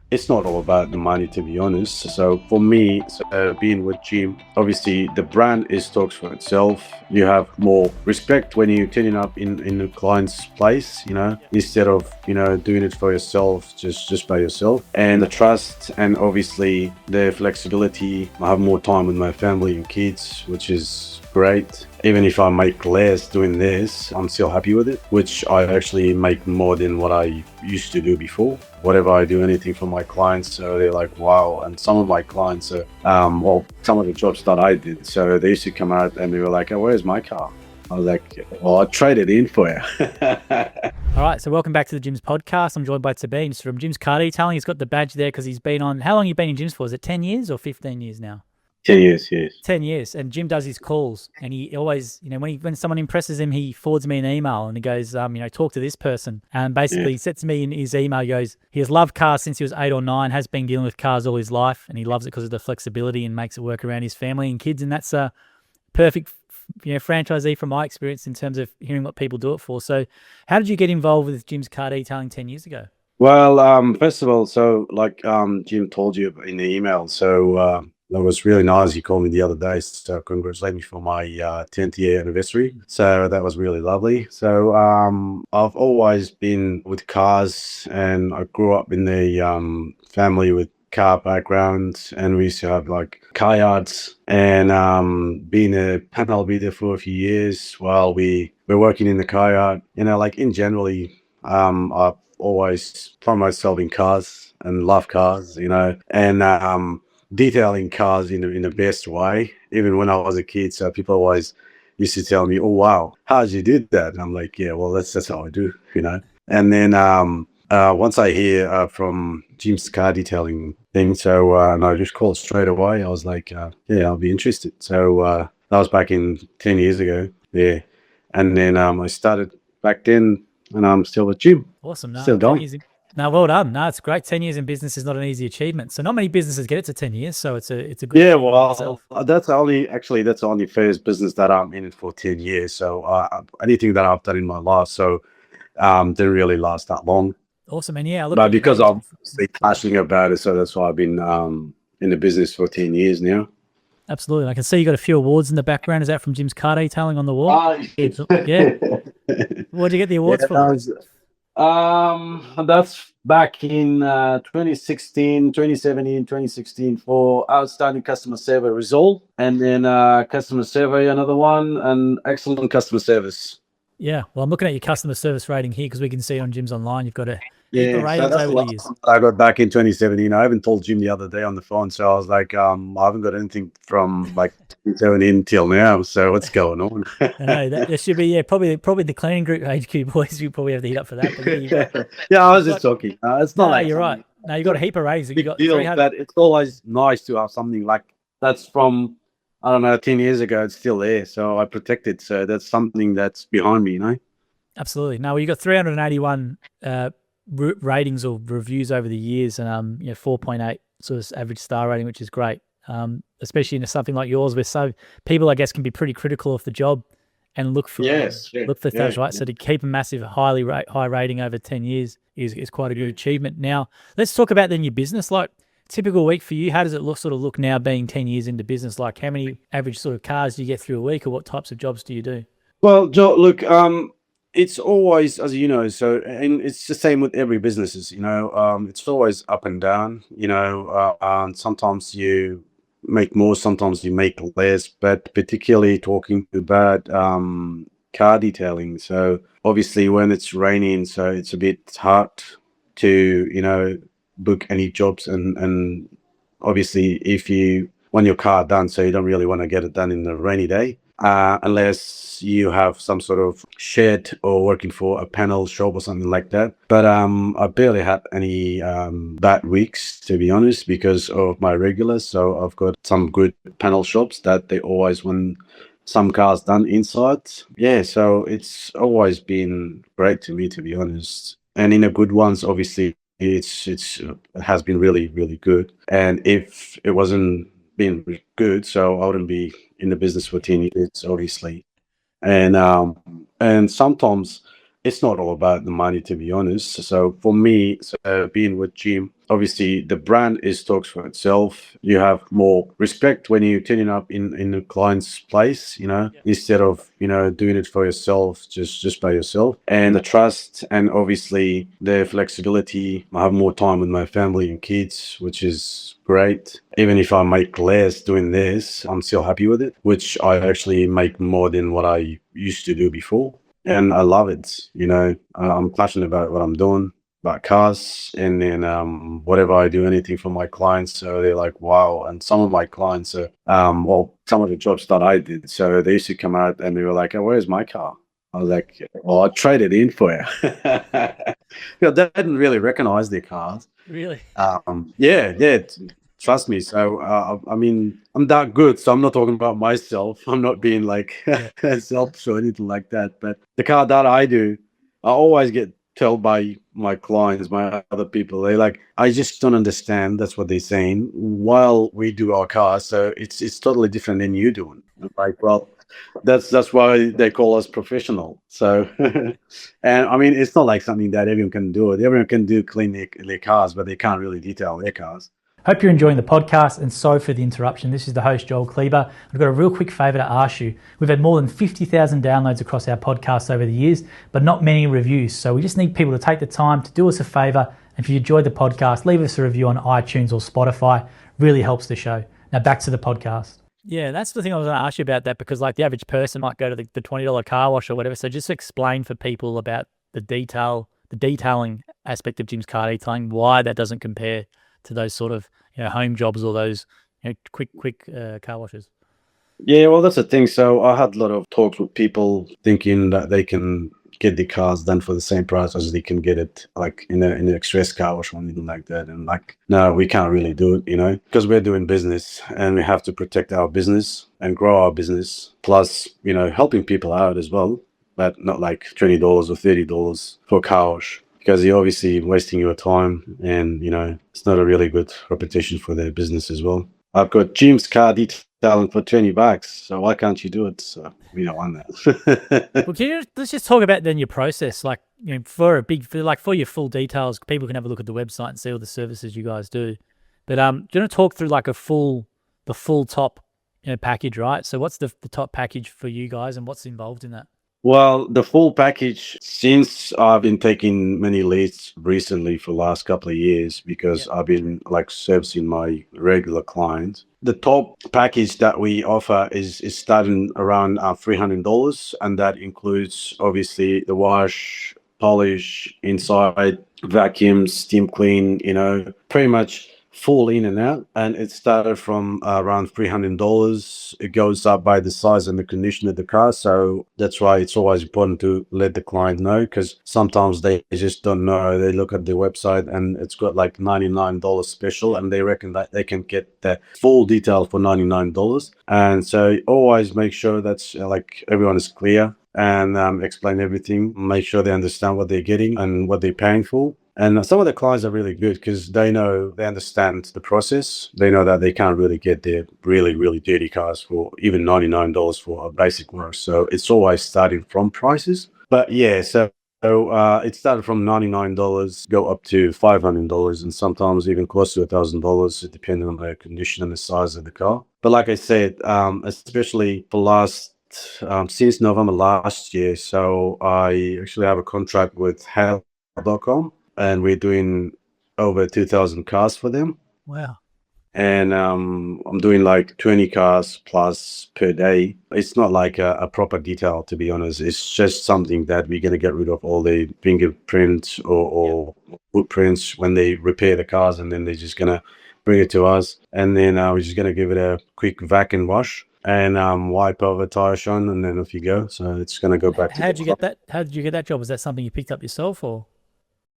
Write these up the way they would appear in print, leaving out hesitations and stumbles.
it's not all about the money, to be honest. So for me, being with Jim, obviously the brand is talks for itself. You have more respect when you're turning up in a client's place, instead of doing it for yourself, just by yourself. And the trust, and obviously the flexibility. I have more time with my family and kids, which is great. Even if I make less doing this, I'm still happy with it, which I actually make more than what I used to do before. Whatever I do, anything for my clients, so they're like, wow. And some of my clients are, well, some of the jobs that I did, so they used to come out and they were like, oh, where's my car? I was like, well, I traded in for you. All right, so welcome back to the Jim's podcast. I'm joined by Sabine from Jim's Car Detailing. He's got the badge there because he's been on. How long have you been in Jim's for? Is it 10 years or 15 years now? 10 years, yes. 10 years. And Jim does his calls, and he always, when someone impresses him, he forwards me an email and he goes, talk to this person. And basically, Yeah. he said to me in his email, he goes, he has loved cars since he was 8 or 9, has been dealing with cars all his life, and he loves it because of the flexibility and makes it work around his family and kids. And that's a perfect franchisee from my experience in terms of hearing what people do it for. So how did you get involved with Jim's Car Detailing 10 years ago? Well, first of all, so like Jim told you in the email, so that was really nice. He called me the other day, so congratulate me for my 10th year anniversary. So that was really lovely. So I've always been with cars, and I grew up in the family with car background, and we used to have like car yards, and being a panel beater for a few years while we were working in the car yard. Like in generally, I've always find myself in cars and love cars, and detailing cars in the best way. Even when I was a kid, so people always used to tell me, "Oh wow, how did you do that?" And I'm like, "Yeah, well, that's how I do." And then once I hear from Jim's car detailing thing, so and I just called straight away. I was like, "Yeah, I'll be interested." So that was back in 10 years ago. Yeah, and then I started back then, and I'm still with Jim, Awesome. No, still 10 going. years. No, well done. No, it's great. 10 years in business is not an easy achievement. So not many businesses get it to 10 years. So it's a good Yeah, achievement in well, itself. that's the only first business that I'm in it for 10 years. So anything that I've done in my life, so didn't really last that long. Awesome. And yeah, I looked But at your because ratings I'm before. obviously passionate about it, so that's why I've been in the business for 10 years now. Absolutely. I can see you got a few awards in the background. Is that from Jim's Car Detailing on the wall? Ah, So, yeah. What did you get the yeah, awards for? that's back in 2016, 2017, 2016 for outstanding customer service result, and then customer survey, another one, and excellent customer service. Yeah. Well, I'm looking at your customer service rating here because we can see it on Jim's online. You've got a heap of Yeah, so ratings that's the over the last years. one that I got back in 2017. I haven't told Jim the other day on the phone, so I was like, I haven't got anything from like 2017 till now. So what's going on? I know that there should be, probably the cleaning group HQ boys. You probably have to hit up for that. But yeah, Yeah, I you've was just got, joking. It's not no, like you're right. something. No, you've It's got not a heap of ratings. You big got deal, 300. but it's always nice to have something like that's from, I don't know, 10 years ago. It's still there, so I protect it. So that's something that's behind me. Absolutely. No, well, you got 381 ratings or reviews over the years, and 4.8 sort of average star rating, which is great. Especially in something like yours, where so people, I guess, can be pretty critical of the job and Yes, yeah, look for yeah, things, right? yeah. So to keep a massive high rating over 10 years is quite a good achievement. Now let's talk about then your business. Like typical week for you, how does it look now being 10 years into business? Like how many average sort of cars do you get through a week, or what types of jobs do you do? Well, Joe, look, it's always, as you know, so, and it's the same with every businesses. It's always up and down, and sometimes you make more, sometimes you make less, but particularly talking about car detailing. So obviously when it's raining, so it's a bit hard to book any jobs, and obviously if you want your car done, so you don't really want to get it done in the rainy day, unless you have some sort of shed or working for a panel shop or something like that. But I barely had any bad weeks, to be honest, because of my regulars. So I've got some good panel shops that they always want some cars done inside. Yeah, so it's always been great to me, to be honest. And in the good ones, obviously, it has been really, really good. And if it wasn't been good, so I wouldn't be in the business for 10 years, obviously. And sometimes it's not all about the money, to be honest. So for me, being with Jim, obviously the brand is talks for itself. You have more respect when you're turning up in the client's place, instead of doing it for yourself, just by yourself. And the trust, and obviously the flexibility. I have more time with my family and kids, which is great. Even if I make less doing this, I'm still happy with it, which I actually make more than what I used to do before. And I love it. I'm passionate about what I'm doing, about cars, and then whatever I do, anything for my clients. So they're like, wow. And some of my clients are, some of the jobs that I did. So they used to come out and they were like, oh, where's my car? I was like, well, I traded in for you. They didn't really recognize their cars. Really? Yeah. Trust me. So, I mean, I'm that good. So I'm not talking about myself. I'm not being like selfish or anything like that. But the car that I do, I always get told by my clients, my other people, they like, I just don't understand. That's what they're saying. While we do our cars, so it's totally different than you doing. I'm like, well, that's why they call us professional. So, and I mean, it's not like something that everyone can do. Everyone can do clean their cars, but they can't really detail their cars. Hope you're enjoying the podcast, and sorry for the interruption. This is the host, Joel Kleber. I've got a real quick favour to ask you. We've had more than 50,000 downloads across our podcast over the years, but not many reviews. So we just need people to take the time to do us a favour. And if you enjoyed the podcast, leave us a review on iTunes or Spotify. Really helps the show. Now back to the podcast. Yeah, that's the thing I was going to ask you about that, because like the average person might go to the $20 car wash or whatever. So just explain for people about the detailing aspect of Jim's car detailing, why that doesn't compare to those sort of home jobs or those quick car washes. Yeah, well, that's the thing. So I had a lot of talks with people thinking that they can get the cars done for the same price as they can get it like in an express car wash or anything like that. And like, no, we can't really do it, because we're doing business and we have to protect our business and grow our business. Plus, helping people out as well, but not like $20 or $30 for a car wash, because you're obviously wasting your time, and it's not a really good reputation for their business as well. I've got Jim's car detailing for $20, so why can't you do it? So we don't want that. Well, let's just talk about then your process, like for your full details. People can have a look at the website and see all the services you guys do. But do you want to talk through like the full top package, right? So what's the top package for you guys, and what's involved in that? Well, the full package, since I've been taking many leads recently for the last couple of years, because I've been like servicing my regular clients. The top package that we offer is starting around $300, and that includes obviously the wash, polish, inside, vacuum, steam clean, pretty much full in and out. And it started from around $300. It goes up by the size and the condition of the car. So that's why it's always important to let the client know, because sometimes they just don't know. They look at the website and it's got like $99 special, and they reckon that they can get the full detail for $99. And so always make sure that's like everyone is clear, and explain everything, make sure they understand what they're getting and what they're paying for. And some of the clients are really good because they understand the process. They know that they can't really get their really, really dirty cars for even $99 for a basic work. So it's always starting from prices. But yeah, so it started from $99, go up to $500, and sometimes even close to $1,000, depending on the condition and the size of the car. But like I said, especially for since November last year, so I actually have a contract with Headlight, and we're doing over 2,000 cars for them. Wow. And I'm doing like 20 cars plus per day. It's not like a proper detail, to be honest. It's just something that we're going to get rid of all the fingerprints or footprints when they repair the cars, and then they're just going to bring it to us. And then we're just going to give it a quick vac and wash and wipe over tire shine, and then off you go. So it's going to go back. How did you get that? How did you get that job? Was that something you picked up yourself, or?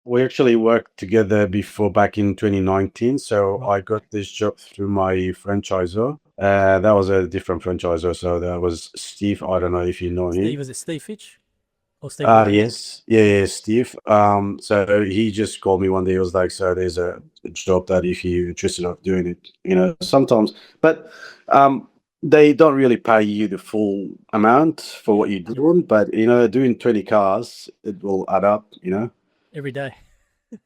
We actually worked together before back in 2019. So I got this job through my franchisor. That was a different franchisor. So that was Steve. I don't know if you know him. Steve, was it Steve Fitch? Or Steve? Yes. Yeah, Steve. So he just called me one day. He was like, so there's a job that if you're interested in doing it, sometimes. But They don't really pay you the full amount for what Yeah. you're doing, but doing 20 cars, it will add up, Every day.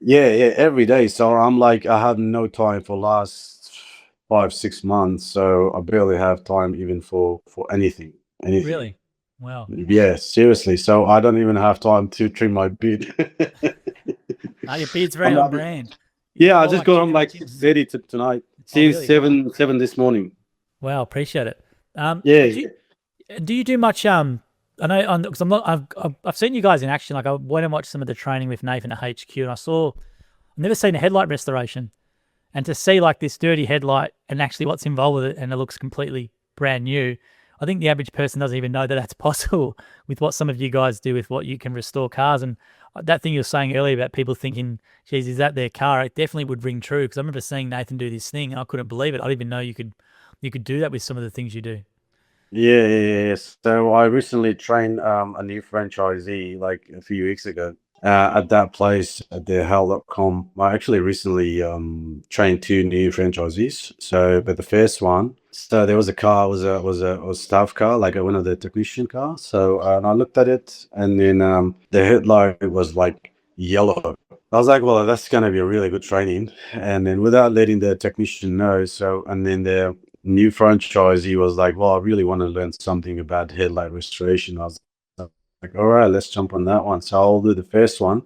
Yeah, every day. So I'm like, I have no time for last 5, 6 months. So I barely have time even for anything. Really? Wow. Yeah, seriously. So I don't even have time to trim my beard. Your beard's very I'm on not, brand. yeah, I More just like got on Jimmy like Jim. 6:30 tonight. Oh, Since really? seven this morning. Wow, appreciate it. Yeah, Do you do much? I know because I'm not. I've seen you guys in action. Like I went and watched some of the training with Nathan at HQ, and I've never seen a headlight restoration, and to see like this dirty headlight and actually what's involved with it, and it looks completely brand new. I think the average person doesn't even know that that's possible with what some of you guys do with what you can restore cars. And that thing you were saying earlier about people thinking, geez, is that their car? It definitely would ring true because I remember seeing Nathan do this thing and I couldn't believe it. I didn't even know you could do that with some of the things you do. yeah. So I recently trained a new franchisee like a few weeks ago. At that place at the hell.com, I actually recently trained two new franchisees. So, but the first one, so there was a car, was a staff car, like one of the technician cars. So, and I looked at it, and then the headlight was like yellow. I was like, well, that's gonna be a really good training. And then without letting the technician know, so and then the new franchisee was like, well, I really want to learn something about headlight restoration. I was like, all right, let's jump on that one. So I'll do the first one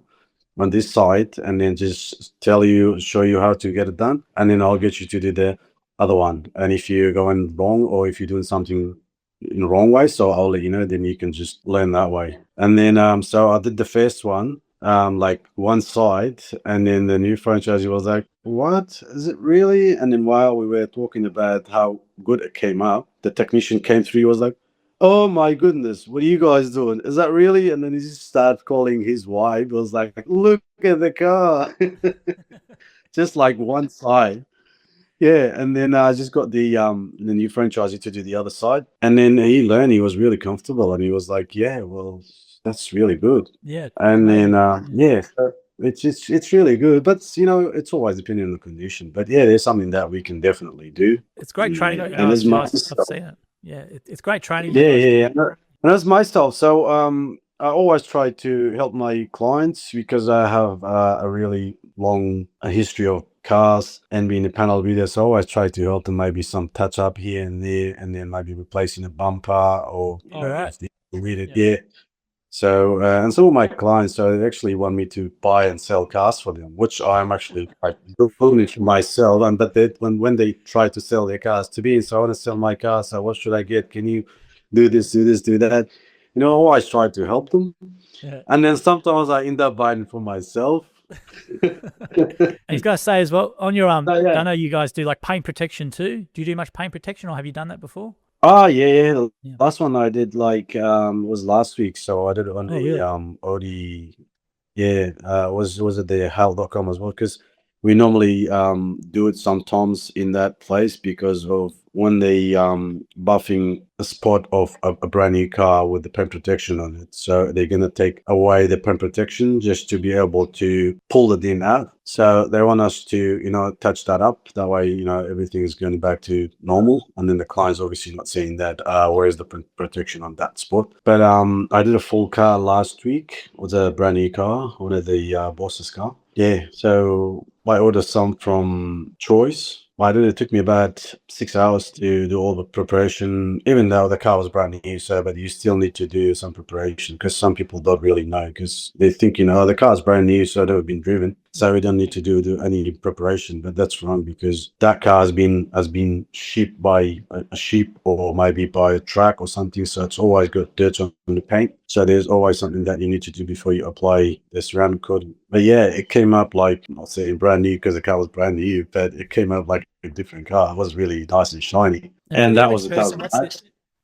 on this side and then just show you how to get it done. And then I'll get you to do the other one. And if you're going wrong or if you're doing something in the wrong way, so I'll let you know, then you can just learn that way. And then so I did the first one, like one side, and then the new franchisee was like, what is it really? And then while we were talking about how good it came out, the technician came through, he was like, oh my goodness, what are you guys doing? Is that really? And then he just started calling his wife. He was like, look at the car. Just like one side. Yeah. And then I just got the new franchisee to do the other side. And then he learned, he was really comfortable and he was like, yeah, well, that's really good. Yeah, And then amazing. yeah, so it's really good. But it's always depending on the condition. But yeah, there's something that we can definitely do. It's great training Yeah. that you And guys as do. much I've seen it. Yeah, it's great training you Yeah, guys do. yeah, yeah. And that's my style. So I always try to help my clients because I have a really long history of cars and being a panel beater. So I always try to help them maybe some touch up here and there, and then maybe replacing a bumper or All right. if they need it. Yeah. Yeah. So and some of my clients, so they actually want me to buy and sell cars for them, which I'm actually quite doing it for myself. And but they, when they try to sell their cars to me, so I want to sell my car. So what should I get? Can you do this, do that? I always try to help them, Yeah. and then sometimes I end up buying for myself. And he's going to say as well on your So, yeah. I know you guys do like paint protection too. Do you do much paint protection, or have you done that before? Oh yeah. The Yeah. last one I did like was last week, so I did it on Oh, the really? Audi. Yeah, was it the Hal.com as well? Because we normally do it sometimes in that place because of when they buffing a spot of a brand new car with the paint protection on it. So they're gonna take away the paint protection just to be able to pull the dent out. So they want us to, touch that up. That way, everything is going back to normal. And then the client's obviously not saying that, where's the protection on that spot. But I did a full car last week. It was a brand new car, one of the boss's car. Yeah, so I ordered some from Choice. I did. It took me about 6 hours to do all the preparation, even though the car was brand new. So, but you still need to do some preparation because some people don't really know because they think, the car's brand new, so they've been driven. So we don't need to do any preparation. But that's wrong because that car has been shipped by a ship or maybe by a truck or something. So it's always got dirt on the paint. So there's always something that you need to do before you apply the ceramic coating. But yeah, it came up like, I'm not saying brand new because the car was brand new, but it came up like a different car. It was really nice and shiny. And that was the person, time.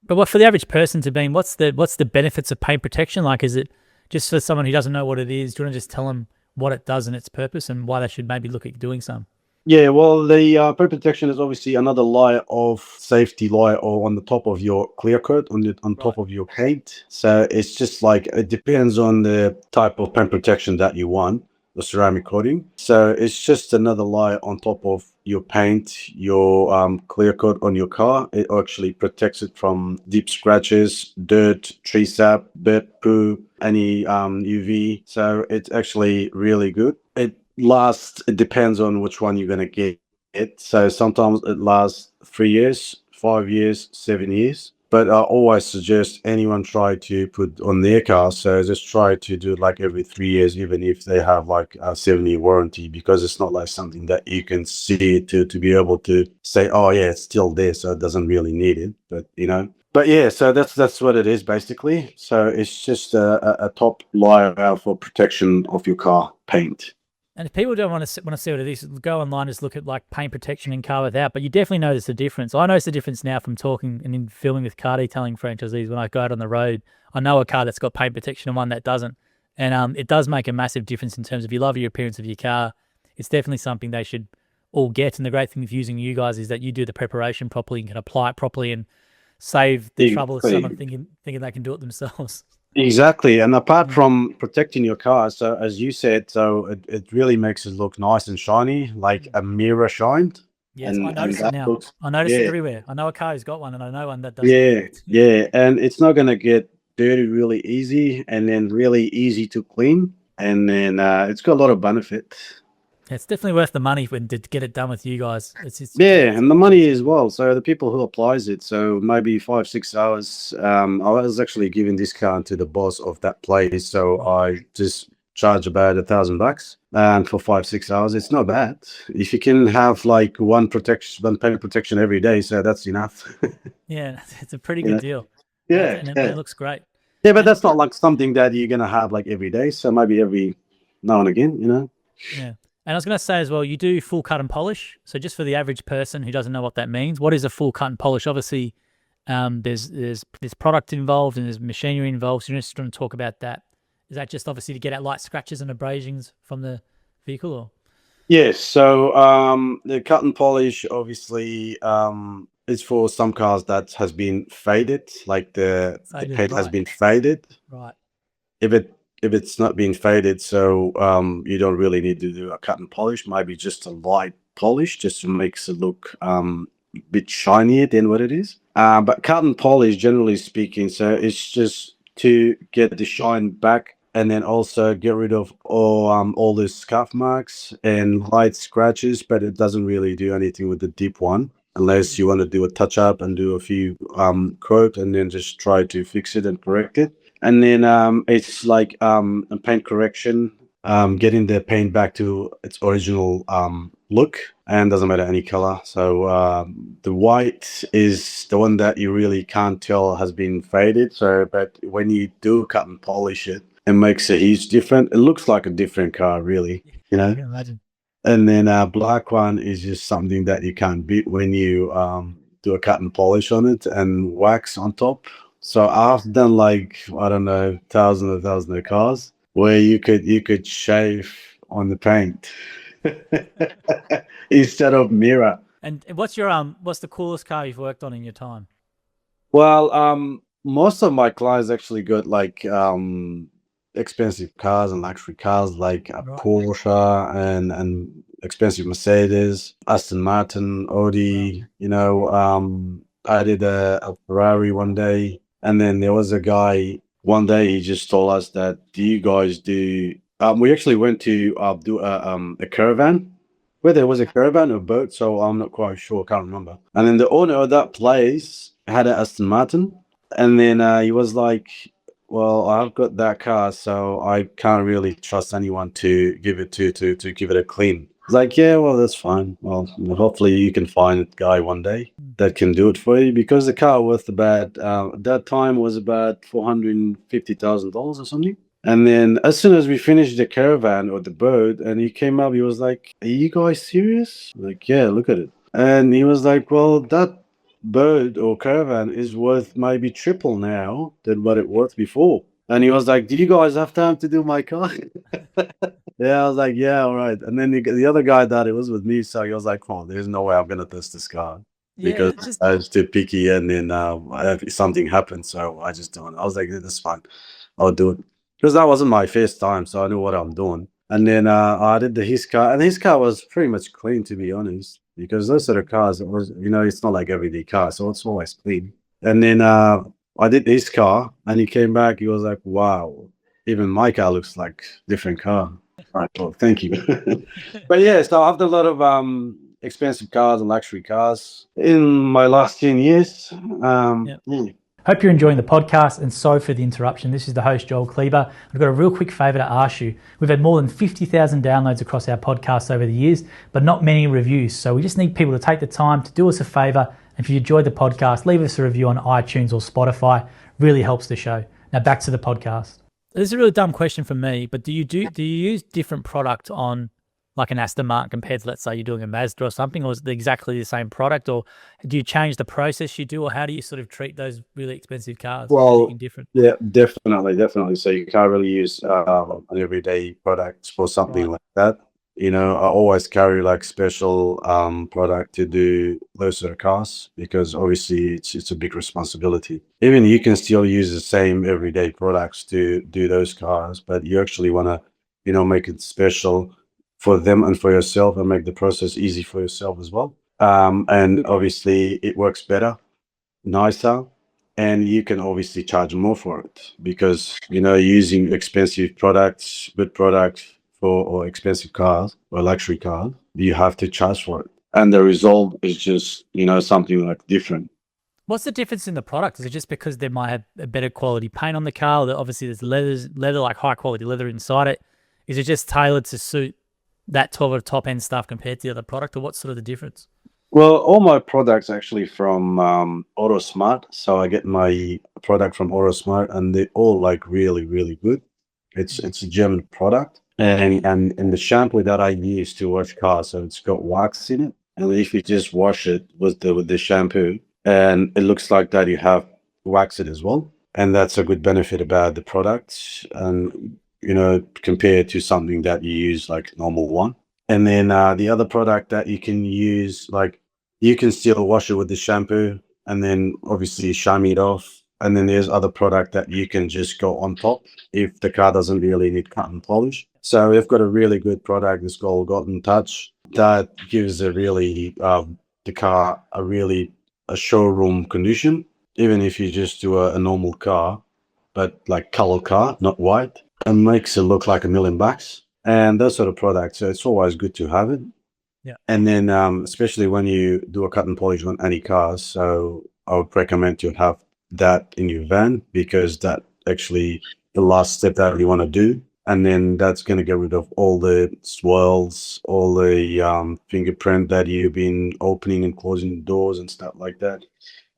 but what for the average person to be, what's the benefits of paint protection? Like, is it just for someone who doesn't know what it is? Do you want to just tell them what it does and its purpose and why they should maybe look at doing some? Yeah, well, the paint protection is obviously another layer of safety layer or on the top of your clear coat, on top of your paint. So it's just like it depends on the type of paint protection that you want. the ceramic coating. So it's just another layer on top of your paint, your clear coat on your car. It actually protects it from deep scratches, dirt, tree sap, bird poo, any UV. So it's actually really good. It lasts. It depends on which one you're gonna get. So sometimes it lasts 3 years, 5 years, 7 years. But I always suggest anyone try to put on their car. So just try to do it like every 3 years, even if they have like a 7 year warranty, because it's not like something that you can see to be able to say, oh yeah, it's still there, so it doesn't really need it. But but yeah, so that's what it is basically. So it's just a top layer for protection of your car paint. And if people don't want to see what it is, go online, just look at like paint protection in car without. But you definitely notice the difference. I notice the difference now from talking and in filming with car detailing franchisees. When I go out on the road, I know a car that's got paint protection and one that doesn't, and it does make a massive difference in terms of you love your appearance of your car. It's definitely something they should all get. And the great thing with using you guys is that you do the preparation properly and can apply it properly and save the trouble of someone thinking they can do it themselves. Exactly. And apart from protecting your car, so as you said, so it really makes it look nice and shiny, like a mirror shined. Yes, And I notice it that now. looks, I notice it yeah, everywhere. I know a car who's got one, and I know one that doesn't. yeah, yeah. And it's not gonna get dirty really easy, and then really easy to clean. And then it's got a lot of benefit. Yeah, it's definitely worth the money when to get it done with you guys. Yeah, and the money as well. So the people who applies it, so maybe 5 6 hours. I was actually giving discount to the boss of that place, so I just charge about $1,000, and for 5 6 hours, it's not bad. If you can have like one paint protection every day, so that's enough. Yeah, it's a pretty You good know? deal. Yeah, And yeah, it looks great. yeah. But And that's not like something that you're gonna have like every day. So maybe every now and again. yeah. And I was going to say as well, you do full cut and polish. So just for the average person who doesn't know what that means, what is a full cut and polish? Obviously, there's product involved and there's machinery involved. So you're just going to talk about that. Is that just obviously to get out light scratches and abrasions from the vehicle, or? Yes, so the cut and polish obviously is for some cars that has been faded, like the Faded, paint has right. been faded. Right. If it's not been faded, so you don't really need to do a cut and polish, maybe just a light polish, just to makes it look a bit shinier than what it is. But cut and polish, generally speaking, so it's just to get the shine back, and then also get rid of all the scuff marks and light scratches, but it doesn't really do anything with the deep one, unless you want to do a touch up and do a few coat, and then just try to fix it and correct it. And then it's like a paint correction, getting the paint back to its original look, and doesn't matter any color. So the white is the one that you really can't tell has been faded. So, but when you do cut and polish it, it makes a huge difference. It looks like a different car, really. I can imagine. And then black one is just something that you can't beat when you do a cut and polish on it and wax on top. So I've done like, I don't know, thousands of cars where you could shave on the paint instead of mirror. And what's the coolest car you've worked on in your time? Well, most of my clients actually got like expensive cars and luxury cars, like a Right. Porsche and expensive Mercedes, Aston Martin, Audi. I did a Ferrari one day, and then there was a guy one day. He just told us that, "Do you guys do?" We actually went to do a caravan. Where there was a caravan or boat, so I'm not quite sure, can't remember. And then the owner of that place had an Aston Martin, and then he was like, "Well, I've got that car, so I can't really trust anyone to give it to give it a clean." It's like, yeah, well, that's fine. Well, hopefully you can find a guy one day that can do it for you, because the car worth about at that time was about $450,000 or something. And then as soon as we finished the caravan or the boat, and he came up, he was like, "Are you guys serious?" Like, yeah, look at it. And he was like, "Well, that boat or caravan is worth maybe triple now than what it was before." And he was like, "Do you guys have time to do my car?" Yeah, I was like, "Yeah, all right." And then the other guy that it was with me, so he was like, "Oh, there's no way I'm gonna test this car." Yeah, Because I was too picky, and then something happened, so I just don't. I was like, "That's fine, I'll do it," because that wasn't my first time, so I knew what I'm doing. And then I did his car, and his car was pretty much clean, to be honest, because those sort of cars, it was, it's not like everyday car, so it's always clean. And then I did his car, and he came back. He was like, "Wow, even my car looks like different car." Right. Well, thank you. But yeah, so I've done a lot of expensive cars and luxury cars in my last 10 years. Yep. Yeah. Hope you're enjoying the podcast, and sorry for the interruption. This is the host, Joel Kleber. I've got a real quick favour to ask you. We've had more than 50,000 downloads across our podcast over the years, but not many reviews. So we just need people to take the time to do us a favour. And if you enjoyed the podcast, leave us a review on iTunes or Spotify. Really helps the show. Now back to the podcast. This is a really dumb question for me, but do you use different product on like an Aston Martin compared to, let's say, you're doing a Mazda or something, or is it exactly the same product, or do you change the process you do, or how do you sort of treat those really expensive cars? Well, anything different? yeah, definitely. So you can't really use an everyday product for something like that. I always carry like special product to do those sort of cars, because obviously it's a big responsibility. Even you can still use the same everyday products to do those cars, but you actually want to, make it special for them and for yourself, and make the process easy for yourself as well. And obviously it works better, nicer, and you can obviously charge more for it, because using expensive products, good products or expensive cars or luxury cars, you have to charge for it, and the result is just something like different. What's the difference in the product? Is it just because they might have a better quality paint on the car, or that obviously there's leather, like high quality leather inside it? Is it just tailored to suit that sort of top end stuff compared to the other product, or what's sort of the difference? Well, all my products actually from AutoSmart. So I get my product from AutoSmart, and they're all like really, really good. It's a German product, and the shampoo that I use to wash cars, so it's got wax in it, and if you just wash it with the shampoo, and it looks like that you have wax it as well, and that's a good benefit about the product, and compared to something that you use like normal one. And then the other product that you can use, like you can still wash it with the shampoo, and then obviously shine it off. And then there's other product that you can just go on top if the car doesn't really need cut and polish. So we've got a really good product. It's called Golden Touch, that gives the car a showroom condition, even if you just do a normal car, but like color car, not white, and makes it look like $1,000,000 and those sort of products. So it's always good to have it. Yeah. And then especially when you do a cut and polish on any cars, so I would recommend to have that in your van, because that actually the last step that you want to do. And then that's going to get rid of all the swirls, all the fingerprint that you've been opening and closing the doors and stuff like that.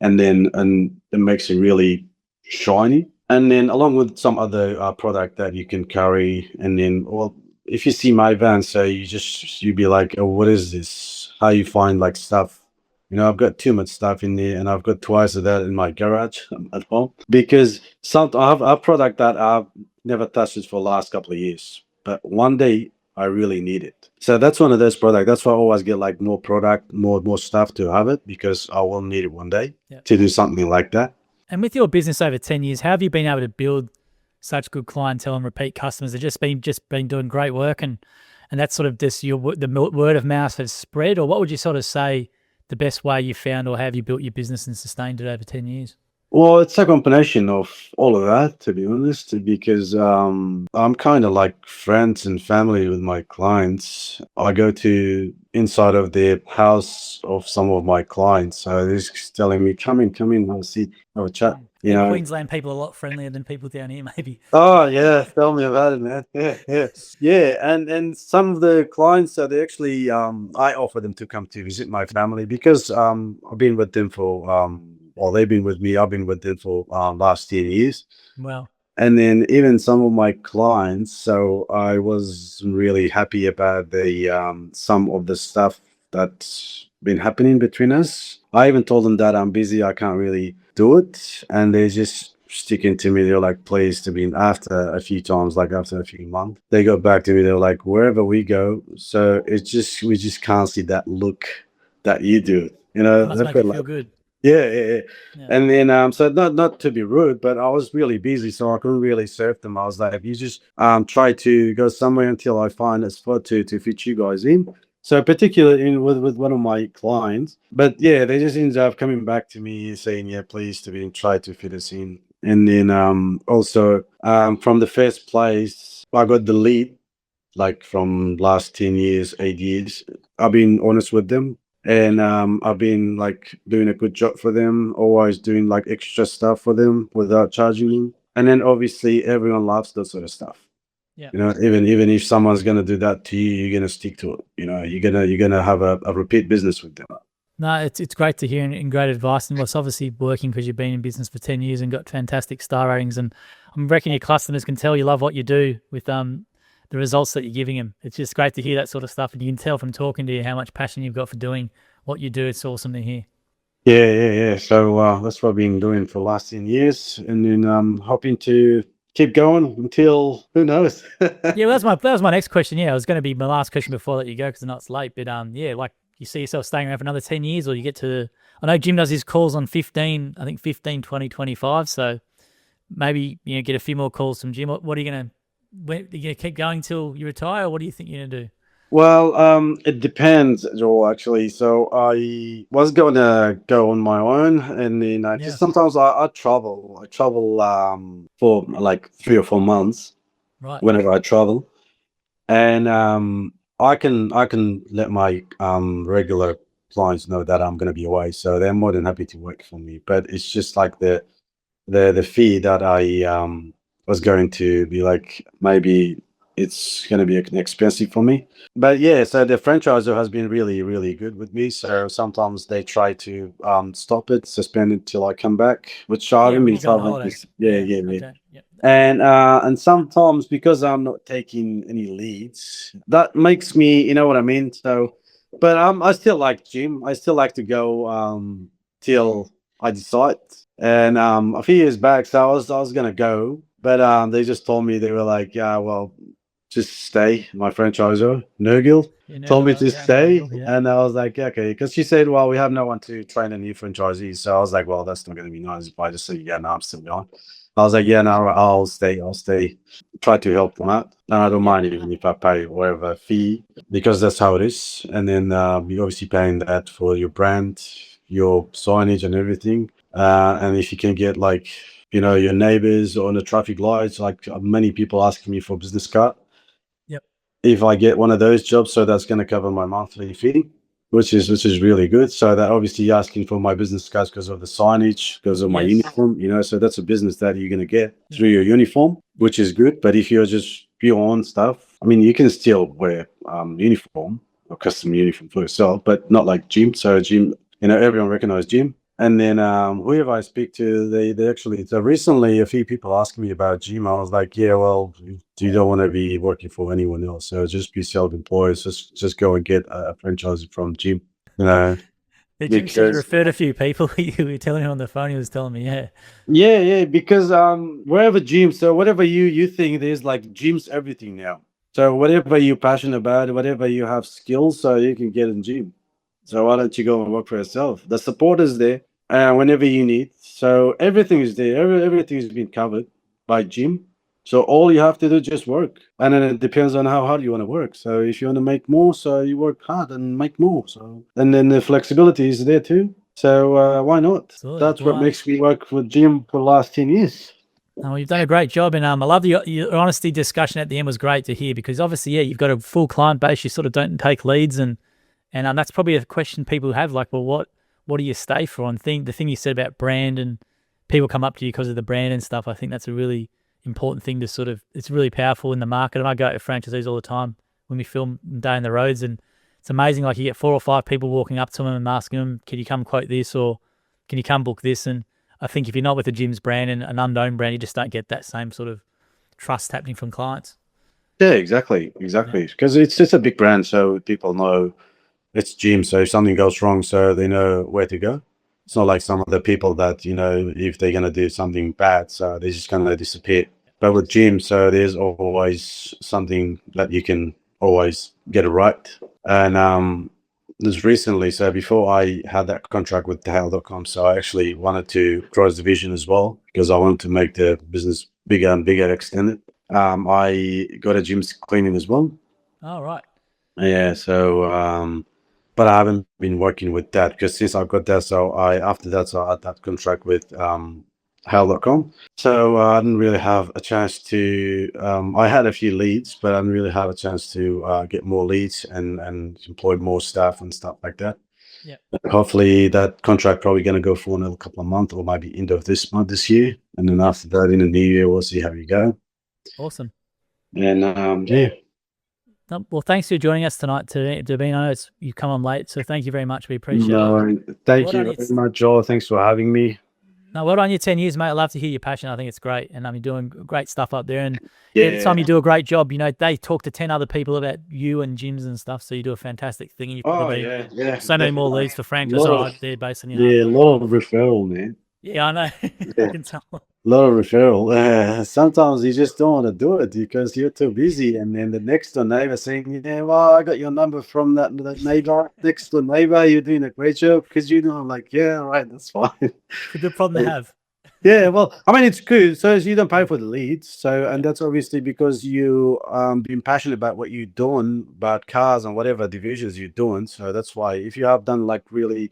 And it makes it really shiny. And then along with some other product that you can carry. And then, well, if you see my van, so you'd be like, oh, what is this? How you find like stuff? I've got too much stuff in there, and I've got twice of that in my garage at home, because I have a product that I've never touched it for the last couple of years, but one day I really need it. So that's one of those products. That's why I always get like more product, more stuff to have it, because I will need it one day to do something like that. And with your business over 10 years, how have you been able to build such good clientele and repeat customers? Have just been doing great work, and that's sort of just the word of mouth has spread, or what would you sort of say the best way you found, or have you built your business and sustained it over 10 years? Well, it's a combination of all of that, to be honest, because I'm kind of like friends and family with my clients. I go to inside of the house of some of my clients, so they're just telling me, come in, have a seat, have a chat. Queensland people are a lot friendlier than people down here, maybe. Oh yeah, tell me about it, man. Yeah. And some of the clients, so they actually I offer them to come to visit my family, because I've been with them for they've been with me. I've been with them for last 10 years. Wow. And then even some of my clients, so I was really happy about the some of the stuff that's been happening between us. I even told them that I'm busy, I can't really do it, and they just sticking to me. They're like, please, to be after a few times, like after a few months, they go back to me. They're like, wherever we go, so we just can't see that look that you do. It must make you feel good. Yeah. Yeah. And then so not to be rude, but I was really busy, so I couldn't really serve them. I was like, you just try to go somewhere until I find a spot to fit you guys in. So particularly with one of my clients. But yeah, they just ended up coming back to me saying, yeah, please to be try to fit us in. And then also from the first place I got the lead, like from last 10 years, 8 years. I've been honest with them, and I've been like doing a good job for them, always doing like extra stuff for them without charging them. And then obviously everyone loves that sort of stuff. Yeah. You know, even if someone's gonna do that to you, you're gonna stick to it. You know, you're gonna have a repeat business with them. No, it's great to hear and great advice. And what's obviously working because you've been in business for 10 years and got fantastic star ratings. And I reckon your customers can tell you love what you do with the results that you're giving them. It's just great to hear that sort of stuff. And you can tell from talking to you how much passion you've got for doing what you do. It's awesome to hear. Yeah. So that's what I've been doing for the last 10 years, and then hoping to keep going until who knows. Yeah, well, that was my next question. Yeah, it was going to be my last question before I let you go because I know it's late. But yeah, like you see yourself staying around for another 10 years, or you get to. I know Jim does his calls on 15, I think 15, 20, 25. So maybe get a few more calls from Jim. What are you gonna? Are you gonna keep going till you retire? Or what do you think you're gonna do? Well, it depends, Joel, actually. So I was gonna go on my own, and then I Yeah, just sometimes I travel. I travel for like 3 or 4 months right. whenever I travel, and I can let my regular clients know that I'm gonna be away, so they're more than happy to work for me. But it's just like the fee that I was going to be like, maybe it's going to be expensive for me. But yeah, so the franchisor has been really really good with me. So sometimes they try to stop it, suspend it till I come back, which I Yeah, haven't when been you go on traveling holiday. this. Yeah, Yeah. yeah. Okay. Yep. And sometimes because I'm not taking any leads, that makes me, you know what I mean. So, but I still like gym. I still like to go till I decide. And a few years back, so I was gonna go, but they just told me, they were like, yeah, well, just stay. My franchisor Nergil Yeah, told me Nurgle. to Yeah, I know stay, Nurgle. Yeah. and I was like, yeah, okay, because she said, well, we have no one to train a new franchisee. So I was like, well, that's not going to be nice if I just say, yeah, no, I'm still going. I was like, Yeah. yeah, no, I'll stay. I'll stay. Try to help them out, and I don't Yeah. mind even if I pay whatever fee, because that's how it is. And then you're obviously paying that for your brand, your signage, and everything. And if you can get like, your neighbors on the traffic lights, like many people asking me for business card, Yep. if I get one of those jobs, so that's going to cover my monthly fee, which is really good. So that obviously you're asking for my business cards because of the signage, because of my Yes. uniform, so that's a business that you're going to get Yeah. through your uniform, which is good. But if you're just pure on stuff, I mean, you can still wear uniform or custom uniform for yourself, but not like gym. So gym, everyone recognizes gym. And then whoever I speak to, they actually, so recently a few people asked me about gym. I was like, yeah, well, you don't want to be working for anyone else, so just be self-employed. Just go and get a franchise from gym, you know, Jim said you because referred a few people. You were telling him on the phone. He was telling me, yeah. yeah, because wherever gym, so whatever you think, there's like gyms everything now. So whatever you're passionate about, whatever you have skills, so you can get in gym. So why don't you go and work for yourself? The support is there, whenever you need. So everything is there. Everything has been covered by gym. So all you have to do is just work, and then it depends on how hard you want to work. So if you want to make more, so you work hard and make more. So and then the flexibility is there too. So why not? Absolutely. That's what Well, makes me work with gym for the last 10 years. no, you've done a great job, and I love your honesty discussion at the end was great to hear because obviously, yeah, you've got a full client base. You sort of don't take leads, and that's probably a question people have, like, well, what do you stay for? And the thing you said about brand and people come up to you because of the brand and stuff. I think that's a really important thing to sort of. It's really powerful in the market, and I go to franchisees all the time when we film Day in the Roads, and it's amazing. Like you get 4 or 5 people walking up to them and asking them, "Can you come quote this?" or "Can you come book this?" And I think if you're not with a gym's brand and an unknown brand, you just don't get that same sort of trust happening from clients. Yeah, exactly, Yeah. exactly. Because it's just a big brand, so people know it's gym. So if something goes wrong, so they know where to go. It's not like some of the people that, if they're gonna do something bad, so they're just gonna disappear. But with gym, so there's always something that you can always get it right. And this recently. So before I had that contract with Hail.com, so I actually wanted to grow the division as well because I wanted to make the business bigger and bigger, extended. I got a gym cleaning as well. Oh, right. Yeah, so but I haven't been working with that because since I got that, so after that, so I had that contract with Hell.com. So I didn't really have a chance to. I had a few leads, but I didn't really have a chance to get more leads and employ more staff and stuff like that. Yeah. Hopefully, that contract probably going to go for another couple of months or maybe end of this month this year, and then after that, in the new year, we'll see how we go. Awesome. And yeah. Well, thanks for joining us tonight, Davina. I know you've come on late, so thank you very much. We appreciate it. No, thank Well you done, very much, Joel. Thanks for having me. No, well done your 10 years, mate. I love to hear your passion. I think it's great. And you're doing great stuff up there. And every time you do a great job, you know, they talk to 10 other people about you and gyms and stuff. So you do a fantastic thing. And you've probably so many more leads for franchise right there based on your a lot of referral, man. Yeah, I know. I can tell. A lot of referral. Sometimes you just don't want to do it because you're too busy. And then the next door neighbor saying, yeah, well, I got your number from that neighbor. Next door neighbor, you're doing a great job. Because, you know, I'm like, yeah, all right, that's fine. It's a good problem to have. Yeah, well, I mean, it's good. So you don't pay for the leads. So, and that's obviously because you been passionate about what you're doing, about cars and whatever divisions you're doing. So that's why if you have done like really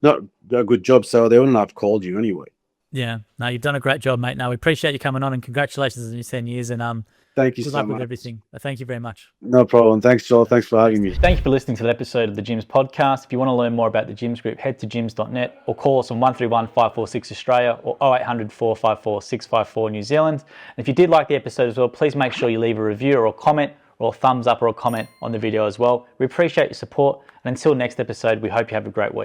not a good job, so they wouldn't have called you anyway. Yeah, no, you've done a great job, mate. No, we appreciate you coming on and congratulations on your 10 years. And thank you good so luck much with everything. Thank you very much. No problem. Thanks, Joel. Thanks for having me. Thank you for listening to the episode of the Gyms podcast. If you want to learn more about the Gyms Group, head to gyms.net or call us on 131 546 Australia or 0800 454 654 New Zealand. And if you did like the episode as well, please make sure you leave a review or a comment or a thumbs up or a comment on the video as well. We appreciate your support. And until next episode, we hope you have a great week.